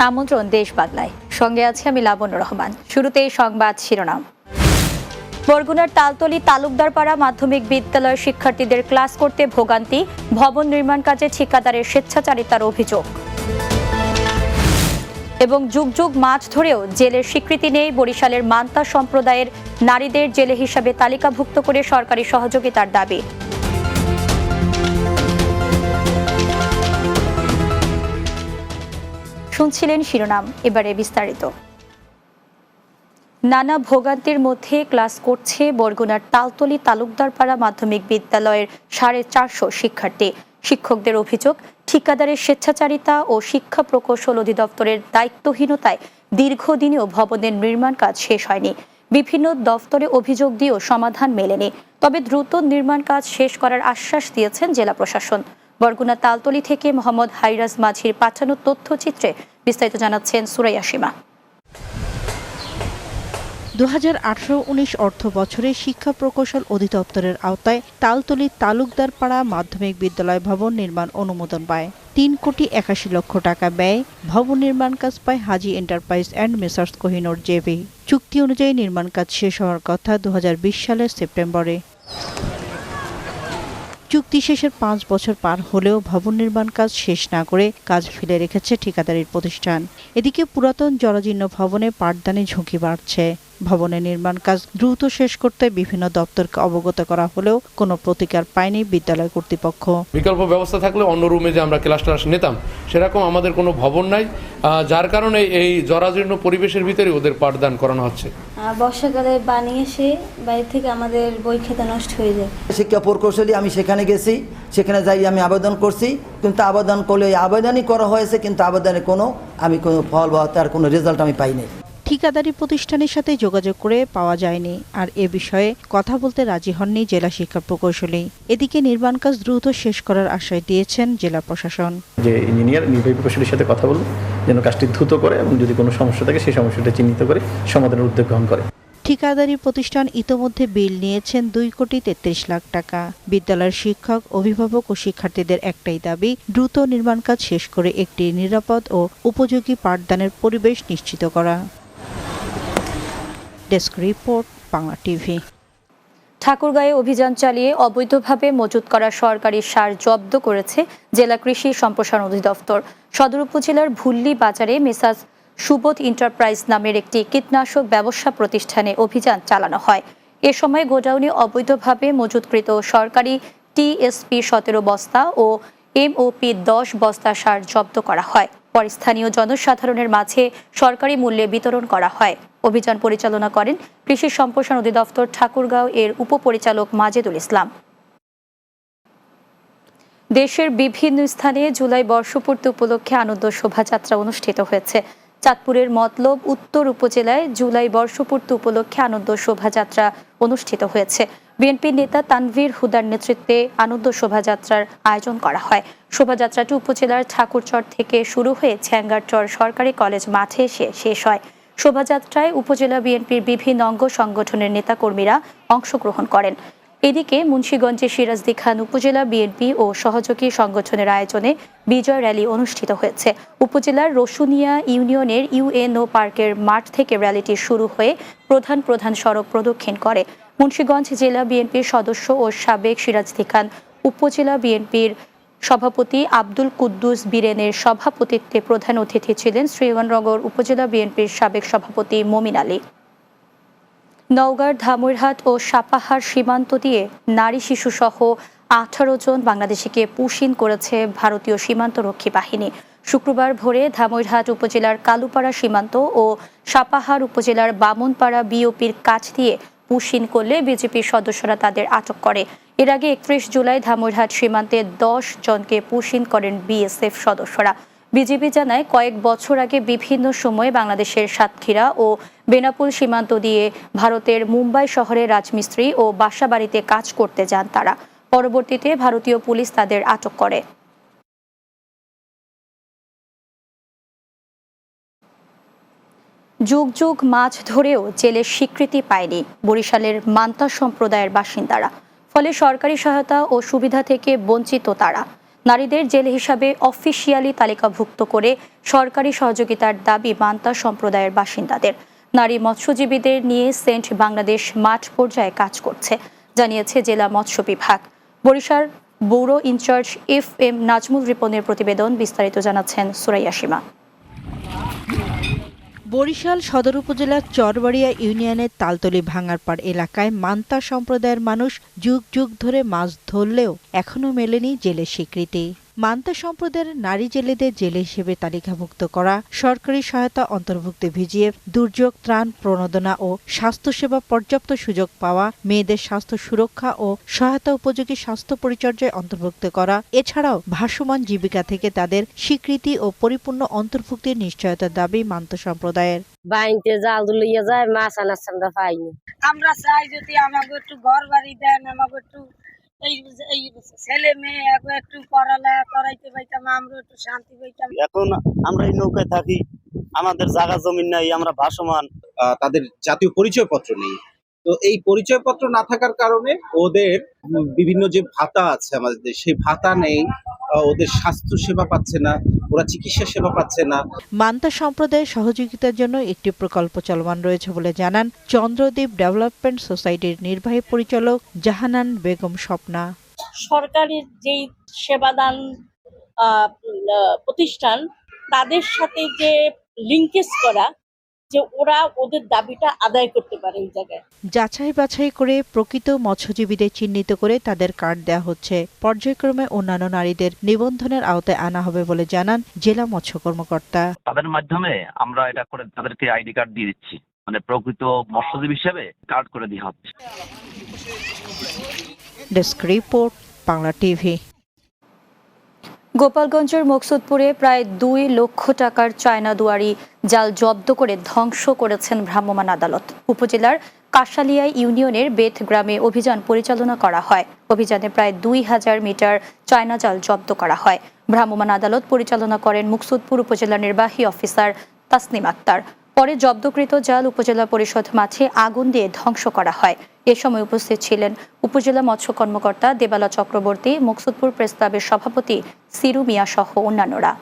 আমন্ত্রণ দেশ বাংলায়, সঙ্গে আছে আমি লাবণ্য রহমান। শুরুতেই সংবাদ শিরোনাম। বরগুনার তালতলী তালুকদারপাড়া মাধ্যমিক বিদ্যালয়ের শিক্ষার্থীদের ক্লাস করতে ভোগান্তি, ভবন নির্মাণ কাজে ঠিকাদারের স্বেচ্ছাচারিতার অভিযোগ। এবং যুগ যুগ মাছ ধরেও জেলের স্বীকৃতি নেই বরিশালের মান্তা সম্প্রদায়ের নারীদের জেলে হিসাবে তালিকাভুক্ত করে সরকারি সহযোগিতার দাবি। শুনছিলেন শিরোনাম, এবারে বিস্তারিত। নানা ভোগান্তির মধ্যে ক্লাস করছে বরগুনার তালতলী তালুকদারপাড়া মাধ্যমিক বিদ্যালয়ের 450 শিক্ষার্থী। শিক্ষকদের অভিযোগ, ঠিকাদারের স্বেচ্ছাচারিতা ও শিক্ষা প্রকৌশল অধিদপ্তরের দায়িত্বহীনতায় দীর্ঘদিনেও ভবনের নির্মাণ কাজ শেষ হয়নি। বিভিন্ন দফতরে অভিযোগ দিয়েও সমাধান মেলেনি। তবে দ্রুত নির্মাণ কাজ শেষ করার আশ্বাস দিয়েছেন জেলা প্রশাসন। বরগুনা তালতলী থেকে মোহাম্মদ হাইরাজ মাঝির পাঠানো তথ্যচিত্রে বিস্তারিত জানাচ্ছেন সুরাইয়া সীমা। 2018-19 অর্থ বছরে শিক্ষা প্রকৌশল অধিদপ্তরের আওতায় তালতলী তালুকদারপাড়া মাধ্যমিক বিদ্যালয় ভবন নির্মাণ অনুমোদন পায়। 3,81 লক্ষ টাকা ব্যয় ভবন নির্মাণ কাজ পায় Haji enterprise and Messrs Kohinoor JV. চুক্তি অনুযায়ী নির্মাণ কাজ শেষ হওয়ার কথা 2020 সালের সেপ্টেম্বরে। চুক্তি শেষের 5 বছর পার হলেও ভবন নির্মাণ কাজ শেষ না করে কাজ ফেলে রেখেছে ঠিকাদারির প্রতিষ্ঠান। এদিকে পুরাতন জরাজীর্ণ ভবনে পাঠদানে ঝুঁকি বাড়ছে। ভবনের নির্মাণ কাজ দ্রুত শেষ করতে বিভিন্ন দপ্তরকে অবগত করা হলেও কোনো প্রতিকার পায়নি বিদ্যালয় কর্তৃপক্ষ। বিকল্প ব্যবস্থা থাকলে অন্য রুমে যে আমরা ক্লাস নিতাম, সেরকম আমাদের কোনো ভবন নাই, যার কারণে এই জরাজীর্ণ পরিবেশের ভিতরে ওদের পাঠদান করানো হচ্ছে। বর্ষাকালে পানি এসে বাইরে থেকে আমাদের বই খাতা নষ্ট হয়ে যায়। শিক্ষা প্রকৌশলী আমি সেখানে গেছি, সেখানে যাই আমি আবেদন করছি, কিন্তু আবেদন করলে আবেদনই করা হয়েছে, কিন্তু আবেদনের আমি কোনো ফল বা তার কোনো রেজাল্ট আমি পাইনি। ঠিকাদারি প্রতিষ্ঠানের সাথে যোগাযোগ করে পাওয়া যায়নি, আর এ বিষয়ে কথা বলতে রাজি হননি জেলা শিক্ষা প্রকৌশলী। এদিকে নির্মাণ কাজ দ্রুত শেষ করার আশ্বাস দিয়েছেন জেলা প্রশাসন। যে ইঞ্জিনিয়ার নির্বাহী প্রকৌশলীর সাথে কথা বলুন যেন কাজটি দ্রুত করে এবং যদি কোনো সমস্যা থাকে সেই সমস্যাটা চিহ্নিত করে সমাধানের উদ্যোগ গ্রহণ করে। ঠিকাদারি প্রতিষ্ঠান ইতোমধ্যে বিল নিয়েছেন 2,33 লাখ টাকা। বিদ্যালয়ের শিক্ষক, অভিভাবক ও শিক্ষার্থীদের একটাই দাবি, দ্রুত নির্মাণ কাজ শেষ করে একটি নিরাপদ ও উপযোগী পাঠদানের পরিবেশ নিশ্চিত করা। Desk report, Bangla TV. ঠাকুরগাঁয়ে অভিযান চালিয়ে অবৈধভাবে মজুত করা সরকারি সার জব্দ করেছে জেলা কৃষি সম্প্রসারণ অধিদপ্তর। সদর উপজেলার ভুল্লি বাজারে মেসার্স সুবোধ এন্টারপ্রাইজ নামের একটি কীটনাশক ব্যবসা প্রতিষ্ঠানে অভিযান চালানো হয়। এ সময় গোডাউনে অবৈধভাবে মজুতকৃত সরকারি TSP 17 বস্তা ও MOP 10 বস্তা সার জব্দ করা হয়। পরে স্থানীয় জনসাধারণের মাঝে সরকারি মূল্যে বিতরণ করা হয়। অভিযান পরিচালনা করেন কৃষি সম্প্রসারণ অধিদপ্তর ঠাকুরগাঁও এর উপপরিচালক মাজেদুল ইসলাম। দেশের বিভিন্ন স্থানে জুলাই বর্ষপূর্তি উপলক্ষে আনন্দ শোভাযাত্রা অনুষ্ঠিত হয়েছে। চাঁদপুরের মতলব উত্তর উপজেলায় জুলাই বর্ষপূর্তি উপলক্ষে আনন্দ শোভাযাত্রা অনুষ্ঠিত হয়েছে। বিএনপি নেতা তানভীর হুদার নেতৃত্বে আনন্দ শোভাযাত্রার আয়োজন করা হয়। শোভাযাত্রাটি উপজেলার ঠাকুরচর থেকে শুরু হয়ে ছ্যাঙ্গারচর সরকারি কলেজ মাঠে এসে শেষ হয়। শোভাযাত্রায় উপজেলা বিএনপির বিভিন্ন অঙ্গ সংগঠনের নেতাকর্মীরা অংশগ্রহণ করেন। এদিকে মুন্সিগঞ্জে সিরাজদি খান উপজেলা বিএনপি ও সহযোগী সংগঠনের আয়োজনে বিজয় র্যালি অনুষ্ঠিত হয়েছে। উপজেলার রসুনিয়া ইউনিয়নের UNO পার্কের মাঠ থেকে র্যালিটি শুরু হয়ে প্রধান সড়ক প্রদক্ষিণ করে। মুন্সিগঞ্জ জেলা বিএনপির সদস্য ও সাবেক সিরাজদি খান উপজেলা বিএনপির সভাপতি আব্দুল কুদ্দুস বীরেনের সভাপতিত্বে প্রধান অতিথি ছিলেন শ্রীগঞ্জনগর উপজেলা বিএনপির সাবেক সভাপতি মমিন আলী। নওগাঁর ধামইরহাট ও সাপাহার সীমান্ত দিয়ে নারী শিশু সহ 18 জন বাংলাদেশিকে পুশিন করেছে ভারতীয় সীমান্তরক্ষী বাহিনী। শুক্রবার ভোরে ধামইরহাট উপজেলার কালুপাড়া সীমান্ত ও সাপাহার উপজেলার বামনপাড়া BOPর কাছ দিয়ে পুশিন করলে বিজেপির সদস্যরা তাদের আটক করে। এর আগে 31 জুলাই ধামইরহাট সীমান্তে 10 জনকে পুশিন করেন BSF সদস্যরা। বিজেপি জানায়, কয়েক বছর আগে বিভিন্ন সময়ে বাংলাদেশের সাতক্ষীরা ও বেনাপোল সীমান্ত দিয়ে ভারতের মুম্বাই শহরে রাজমিস্ত্রি ও বাসাবাড়িতে কাজ করতে যান তারা। পরবর্তীতে ভারতীয় পুলিশ তাদের আটক করে। যুগ যুগ মাছ ধরেও জেলের স্বীকৃতি পায়নি বরিশালের মান্তা সম্প্রদায়ের বাসিন্দারা। ফলে সরকারি সহায়তা ও সুবিধা থেকে বঞ্চিত তারা। নারীদের জেলে হিসাবে অফিসিয়ালি তালিকাভুক্ত করে সরকারি সহযোগিতার দাবি মান্তা সম্প্রদায়ের বাসিন্দাদের। নারী মৎস্যজীবীদের নিয়ে সেন্ট বাংলাদেশ মাঠ পর্যায়ে কাজ করছে, জানিয়েছে জেলা মৎস্য বিভাগ। Barishal bureau incharge FM Nazmul রিপনের প্রতিবেদন, বিস্তারিত জানাচ্ছেন সুরাইয়া সীমা। বরিশাল সদর উপজেলার চরবাড়িয়া ইউনিয়নের তালতলী ভাঙারপাড় এলাকায় মান্তা সম্প্রদায়ের মানুষ যুগ যুগ ধরে মাছ ধরলেও এখনো মেলেনি জেলের স্বীকৃতি। মান্তা সম্প্রদায়ের নারী জেলেদের জেলে হিসেবে তালিকাভুক্ত করা, সরকারি সহায়তা অন্তর্ভুক্ত VGF, দুর্যোগ ত্রাণ প্রণোদনা ও স্বাস্থ্যসেবা পর্যাপ্ত সুযোগ পাওয়া, মেয়েদের স্বাস্থ্য সুরক্ষা ও সহায়তা উপযোগী স্বাস্থ্য পরিচর্যায় অন্তর্ভুক্ত করা, এছাড়াও ভাসমান জীবিকা থেকে তাদের স্বীকৃতি ও পরিপূর্ণ অন্তর্ভুক্তির নিশ্চয়তার দাবি মান্তা সম্প্রদায়ের। বাইনতে জাল লইয়া যায়, মাছ আনার আমরা পাইনি। আমরা চাই যদি আমাকে একটু ঘর বাড়ি দেন, আমাকে একটু এই ছেলে মেয়ে একটু পড়ালেখা করাইতে পাইতাম, আমরা একটু শান্তি পাইতাম। এখন আমরা এই নৌকায় থাকি, আমাদের জায়গা জমি নাই, আমরা ভাসমান। তাদের জাতীয় পরিচয়পত্র নেই, তো এই পরিচয়পত্র না থাকার কারণে ওদের বিভিন্ন যে ভাতা আছে আমাদের দেশে, সেই ভাতা নেই, ওদের স্বাস্থ্য সেবা পাচ্ছে না, ওরা চিকিৎসা সেবা পাচ্ছে না। মান্তা সম্প্রদায়ের সহযোগিতার জন্য একটি প্রকল্প চলমান রয়েছে বলে জানান চন্দ্রদ্বীপ ডেভেলপমেন্ট সোসাইটির নির্বাহী পরিচালক জাহানান বেগম স্বপ্না। সরকারি যেই সেবাদান প্রতিষ্ঠান, তাদের সাথে যে লিঙ্কেজ করা, যে ওরা ওদের দাবিটা আদায় করতে পারে এই জায়গায়। যাচাই বাছাই করে প্রকৃত মৎস্যজীবীদের চিহ্নিত করে তাদের কার্ড দেওয়া হচ্ছে। পর্যায়ক্রমে অন্যান্য নারীদের নিবন্ধনের আওতায় আনা হবে বলে জানান জেলা মৎস্য কর্মকর্তা। তাদের মাধ্যমে আমরা এটা করে তাদেরকে ID কার্ড দিয়ে দিচ্ছি, মানে প্রকৃত মৎস্যজীবী হিসেবে কার্ড করে দেওয়া হচ্ছে। Desk report, Bangla TV. গোপালগঞ্জের মকসুদপুরে প্রায় 2 লক্ষ টাকার চায়না দুয়ারি জাল জব্দ করে ধ্বংস করেছেন ভ্রাম্যমাণ আদালত। উপজেলার কাশালিয়া ইউনিয়নের বেথ গ্রামে অভিযান পরিচালনা করা হয়। অভিযানে প্রায় 2000 মিটার চায়না জাল জব্দ করা হয়। ভ্রাম্যমাণ আদালত পরিচালনা করেন মুকসুদপুর উপজেলা নির্বাহী অফিসার তাসনিম আক্তার। পরে জব্দকৃত জাল উপজেলা পরিষদ মাঠে আগুন দিয়ে ধ্বংস করা হয়। এ সময় উপস্থিত ছিলেন উপজেলা মৎস্য কর্মকর্তা দেবালা চক্রবর্তী, মুকসুদপুর প্রেস ক্লাবের সভাপতি সিরু মিয়া সহ অন্যান্যরা।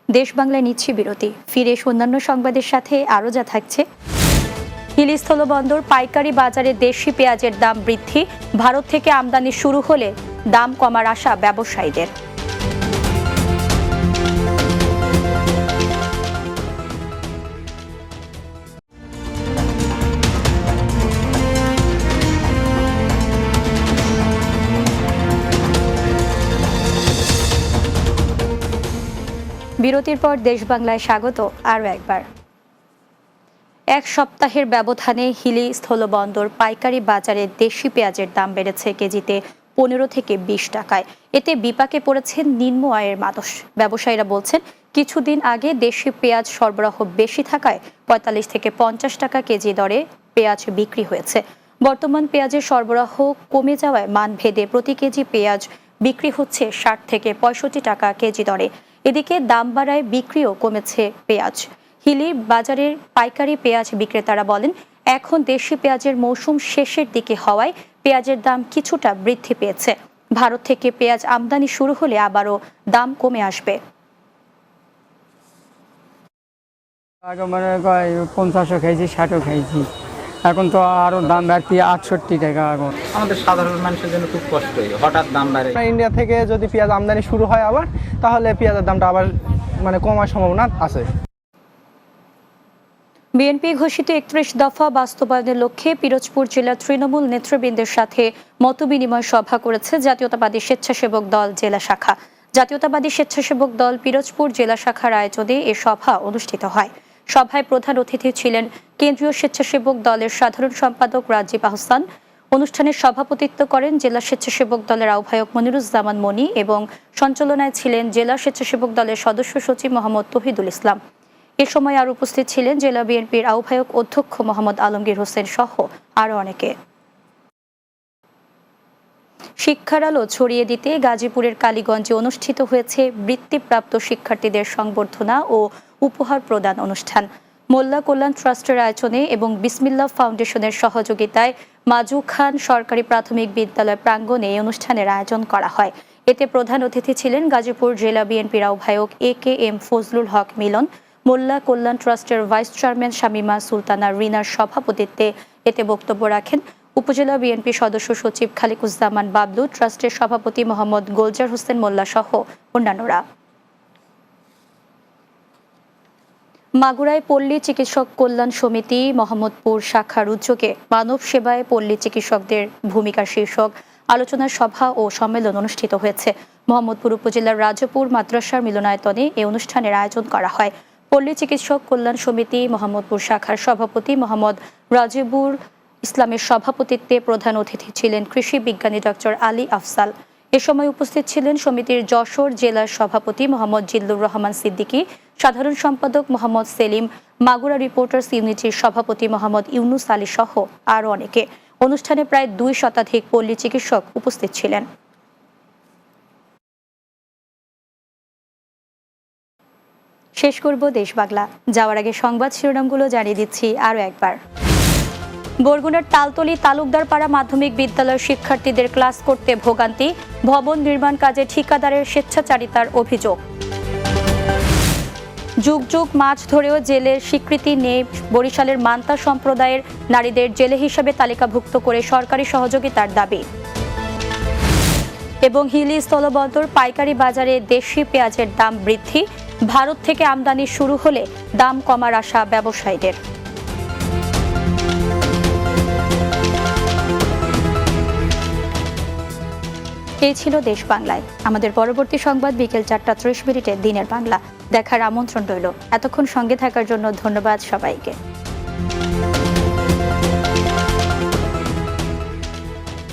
দেশ বাংলায় নিচ্ছি বিরতি, ফিরে এসে অন্যান্য সংবাদের সাথে আরও যা থাকছে। হিলি স্থলবন্দর পাইকারি বাজারে দেশি পেঁয়াজের দাম বৃদ্ধি, ভারত থেকে আমদানি শুরু হলে দাম কমার আশা ব্যবসায়ীদের। বিরতির পর দেশ বাংলায় স্বাগত আরও একবার। এক সপ্তাহের ব্যবধানে হিলি স্থলবন্দর পাইকারি বাজারে দেশি পেঁয়াজের দাম বেড়েছে কেজিতে 15 থেকে 20 টাকায়। এতে বিপাকে পড়েছেন নিম্ন আয়ের মানুষ। ব্যবসায়ীরা বলছেন, কিছুদিন আগে দেশি পেঁয়াজ সরবরাহ বেশি থাকায় 45 থেকে 50 টাকা কেজি দরে পেঁয়াজ বিক্রি হয়েছে। বর্তমান পেঁয়াজের সরবরাহ কমে যাওয়ায় মানভেদে প্রতি কেজি পেঁয়াজ বিক্রি হচ্ছে 60 থেকে 65 টাকা কেজি দরে। এদিকে দাম বাড়ায় বিক্রিও কমেছে পেঁয়াজ। হিলি বাজারের পাইকারি পেঁয়াজ বিক্রেতারা বলেন, এখন দেশি পেঁয়াজের মৌসুম শেষের দিকে হওয়ায় পেঁয়াজের দাম কিছুটা বৃদ্ধি পেয়েছে। ভারত থেকে পেঁয়াজ আমদানি শুরু হলে আবারও দাম কমে আসবে। আগে মানে 50ও খাইছি, 60ও খাইছি, এখন তো আরো দাম বাড়তি 68 টাকা। এখন আমাদের সাধারণ মানুষের জন্য খুব কষ্ট হয়, হঠাৎ দাম বাড়ে। ইন্ডিয়া থেকে যদি পেঁয়াজ আমদানি শুরু হয় আবার, তাহলে পেঁয়াজের দামটা আবার মানে কমার সম্ভাবনা আছে। বিএনপি ঘোষিত 31 দফা বাস্তবায়নের লক্ষ্যে পিরোজপুর জেলা তৃণমূল নেতৃবৃন্দের সাথে মতবিনিময় সভা করেছে জাতীয়তাবাদী স্বেচ্ছাসেবক দল জেলা শাখা। জাতীয়তাবাদী স্বেচ্ছাসেবক দল পিরোজপুর জেলা শাখার আয়োজনে এ সভা অনুষ্ঠিত হয়। সভায় প্রধান অতিথি ছিলেন কেন্দ্রীয় স্বেচ্ছাসেবক দলের সাধারণ সম্পাদক রাজীব আহসান। অনুষ্ঠানে সভাপতিত্ব করেন জেলা স্বেচ্ছাসেবক দলের আহ্বায়ক মনিরুজ্জামান মনি এবং সঞ্চালনায় ছিলেন জেলা স্বেচ্ছাসেবক দলের সদস্য সচিব মোহাম্মদ তৌহিদুল ইসলাম। এ সময় আর উপস্থিত ছিলেন জেলা বিএনপির আহ্বায়ক অধ্যক্ষ মোহাম্মদ আলমগীর হোসেন সহ আরও অনেকে। শিক্ষার আলো ছড়িয়ে দিতে গাজীপুরের কালীগঞ্জে অনুষ্ঠিত হয়েছে বৃত্তিপ্রাপ্ত শিক্ষার্থীদের সংবর্ধনা ও উপহার প্রদান অনুষ্ঠান। মোল্লা কল্যাণ ট্রাস্টের আয়োজনে এবং বিসমিল্লাহ ফাউন্ডেশনের সহযোগিতায় মাজু খান সরকারি প্রাথমিক বিদ্যালয় প্রাঙ্গণে এই অনুষ্ঠানের আয়োজন করা হয়। এতে প্রধান অতিথি ছিলেন গাজীপুর জেলা বিএনপির আহ্বায়ক AKM ফজলুল হক মিলন, মোল্লা কল্যাণ ট্রাস্টের ভাইস চেয়ারম্যান শামীমা সুলতানা রিনার সভাপতিত্বে এতে বক্তব্য রাখেন উপজেলা বিএনপি সদস্য সচিব খালিকুজ্জামান বাবলু, ট্রাস্টের সভাপতি মোহাম্মদ গোলজার হোসেন মোল্লা সহ অন্যান্যরা। মাগুরায় পল্লী চিকিৎসক কল্যাণ সমিতি মোহাম্মদপুর শাখার উদ্যোগে মানব সেবায় পল্লী চিকিৎসকদের ভূমিকা শীর্ষক আলোচনা সভা ও সম্মেলন অনুষ্ঠিত হয়েছে। মোহাম্মদপুর উপজেলার রাজপুর মাদ্রাসার মিলনায়তনে এই অনুষ্ঠানের আয়োজন করা হয়। পল্লী চিকিৎসক কল্যাণ সমিতি মোহাম্মদপুর শাখার সভাপতি মোহাম্মদ রাজিবুর ইসলামের সভাপতিত্বে প্রধান অতিথি ছিলেন কৃষি বিজ্ঞানী ডক্টর আলী আফসাল। এ সময় উপস্থিত ছিলেন সমিতির যশোর জেলার সভাপতি মোহাম্মদ জিল্লুর রহমান সিদ্দিকী, সাধারণ সম্পাদক মোহাম্মদ সেলিম, মাগুরা রিপোর্টার্স ইউনিটির সভাপতি মোহাম্মদ ইউনুস আলী সহ আরও অনেকে। অনুষ্ঠানে প্রায় 2 শতাধিক পল্লী চিকিৎসক উপস্থিত ছিলেন। শেষ করব দেশ বাংলা। যাওয়ার আগে সংবাদ শিরোনামগুলো জানিয়ে দিচ্ছি আরও একবার। বরগুনার তালতলী তালুকদারপাড়া মাধ্যমিক বিদ্যালয়ের শিক্ষার্থীদের ক্লাস করতে ভোগান্তি, ভবন নির্মাণ কাজে ঠিকাদারের স্বেচ্ছাচারিতার অভিযোগ। যুগ যুগ মাছ ধরেও জেলের স্বীকৃতি নেই বরিশালের মান্তা সম্প্রদায়ের নারীদের জেলে হিসেবে তালিকাভুক্ত করে সরকারি সহযোগিতার দাবি। এবং হিলি স্থলবন্দর পাইকারি বাজারে দেশি পেঁয়াজের দাম বৃদ্ধি, ভারত থেকে আমদানি শুরু হলে দাম কমার আশা ব্যবসায়ীদের। এই ছিল দেশ বাংলায়। আমাদের পরবর্তী সংবাদ বিকেল 4:30 দিনের বাংলা দেখার আমন্ত্রণ রইল। এতক্ষণ সঙ্গে থাকার জন্য ধন্যবাদ সবাইকে।